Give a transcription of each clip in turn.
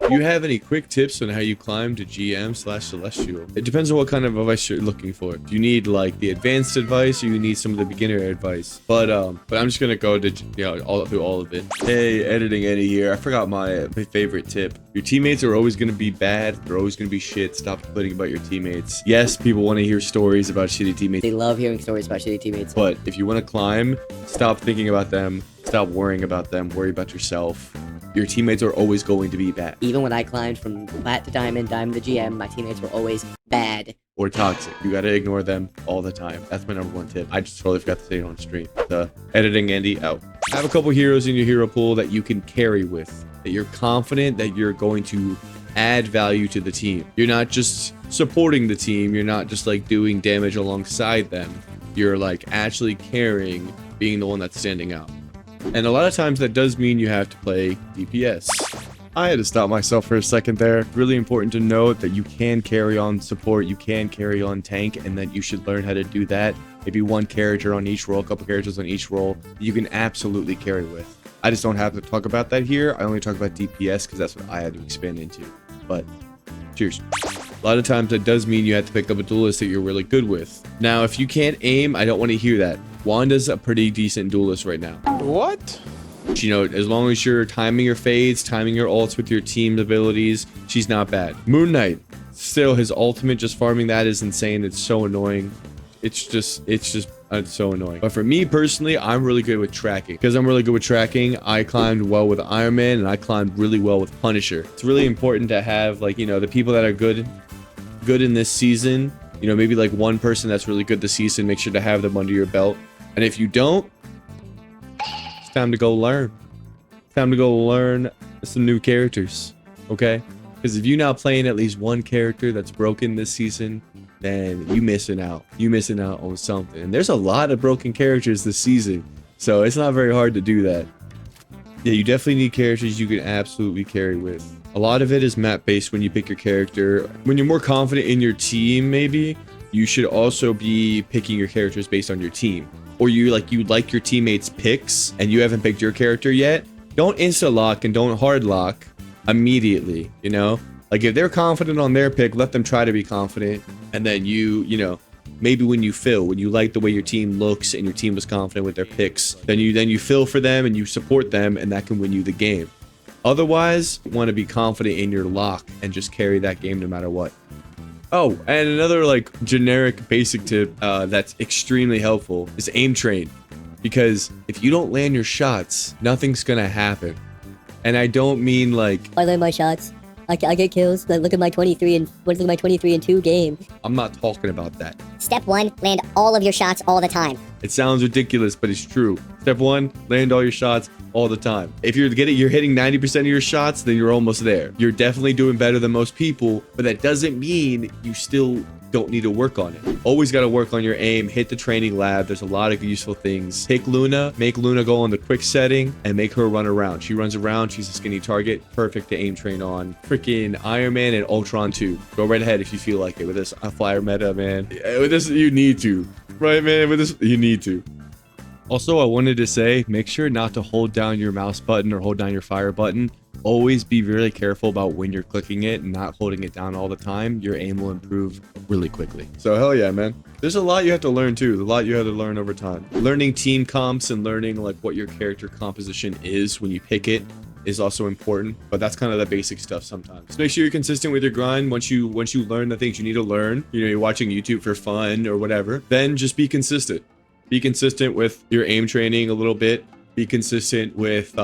Do you have any quick tips on how you climb to GM/Celestial? It depends on what kind of advice you're looking for. Do you need like the advanced advice, or you need some of the beginner advice? But I'm just gonna go to all through all of it. Hey, editing Eddie here. I forgot my favorite tip. Your teammates are always gonna be bad. They're always gonna be shit. Stop complaining about your teammates. Yes, people want to hear stories about shitty teammates. They love hearing stories about shitty teammates. But if you want to climb, stop thinking about them. Stop worrying about them. Worry about yourself. Your teammates are always going to be bad. Even when I climbed from plat to diamond, diamond to GM, my teammates were always bad. Or toxic. You gotta ignore them all the time. That's my #1 tip. I just totally forgot to say it on stream. The editing Andy out. Have a couple heroes in your hero pool that you can carry with. That you're confident that you're going to add value to the team. You're not just supporting the team. You're not just like doing damage alongside them. You're like actually carrying, being the one that's standing out. And a lot of times that does mean you have to play DPS. I had to stop myself for a second there. Really important to note that you can carry on support, you can carry on tank, and that you should learn how to do that. Maybe one character on each role, a couple characters on each role, you can absolutely carry with. I just don't have to talk about that here. I only talk about DPS because that's what I had to expand into. But cheers. A lot of times that does mean you have to pick up a duelist that you're really good with. Now, if you can't aim, I don't want to hear that. Wanda's a pretty decent duelist right now. What? You know, as long as you're timing your fades, timing your ults with your team's abilities, she's not bad. Moon Knight, still his ultimate, just farming that is insane. It's so annoying. It's so annoying. But for me personally, I'm really good with tracking. Because I'm really good with tracking, I climbed well with Iron Man and I climbed really well with Punisher. It's really important to have, like, you know, the people that are good in this season, you know, maybe like one person that's really good this season, make sure to have them under your belt. And if you don't, it's time to go learn. It's time to go learn some new characters, okay? Because if you're not playing at least one character that's broken this season, then you missing out. You missing out on something. And there's a lot of broken characters this season, so it's not very hard to do that. Yeah, you definitely need characters you can absolutely carry with. A lot of it is map based when you pick your character. When you're more confident in your team, maybe you should also be picking your characters based on your team. Or you like your teammates' picks and you haven't picked your character yet. Don't insta lock and don't hard lock immediately, you know? Like if they're confident on their pick, let them try to be confident. And then you know, maybe when you like the way your team looks and your team was confident with their picks, then you fill for them and you support them, and that can win you the game. Otherwise, you want to be confident in your lock and just carry that game no matter what. Oh, and another like generic basic tip that's extremely helpful is aim train. Because if you don't land your shots, nothing's gonna happen. And I don't mean like I land my shots. I get kills. Look at my 23 and 2 game. I'm not talking about that. Step 1, land all of your shots all the time. It sounds ridiculous, but it's true. Step 1, land all your shots all the time. If you're hitting 90% of your shots, then you're almost there. You're definitely doing better than most people, but that doesn't mean you still don't need to work on it. Always got to work on your aim. Hit the training lab. There's a lot of useful things. Take Luna, make Luna go on the quick setting, and make her run around. She runs around. She's a skinny target. Perfect to aim train on. Freaking Iron Man and Ultron 2. Go right ahead if you feel like it. With this flyer meta, man. With this, you need to. Right, man? With this, you need to. Also, I wanted to say, make sure not to hold down your mouse button or hold down your fire button. Always be really careful about when you're clicking it and not holding it down all the time. Your aim will improve really quickly. So hell yeah, man. There's a lot you have to learn too. A lot you have to learn over time. Learning team comps and learning like what your character composition is when you pick it is also important, but that's kind of the basic stuff sometimes. Just make sure you're consistent with your grind. Once you learn the things you need to learn, you know, you're watching YouTube for fun or whatever, then just be consistent. Be consistent with your aim training a little bit. Be consistent with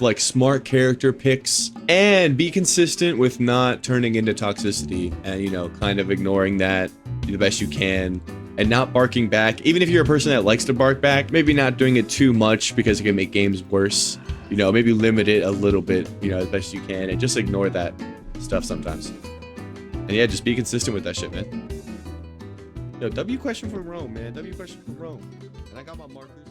like smart character picks, and be consistent with not turning into toxicity and, you know, kind of ignoring that, do the best you can, and not barking back. Even if you're a person that likes to bark back, maybe not doing it too much because it can make games worse. You know, maybe limit it a little bit, you know, as best you can, and just ignore that stuff sometimes. And yeah, just be consistent with that shit, man. Yo, W question from Rome, man. W question from Rome. And I got my markers.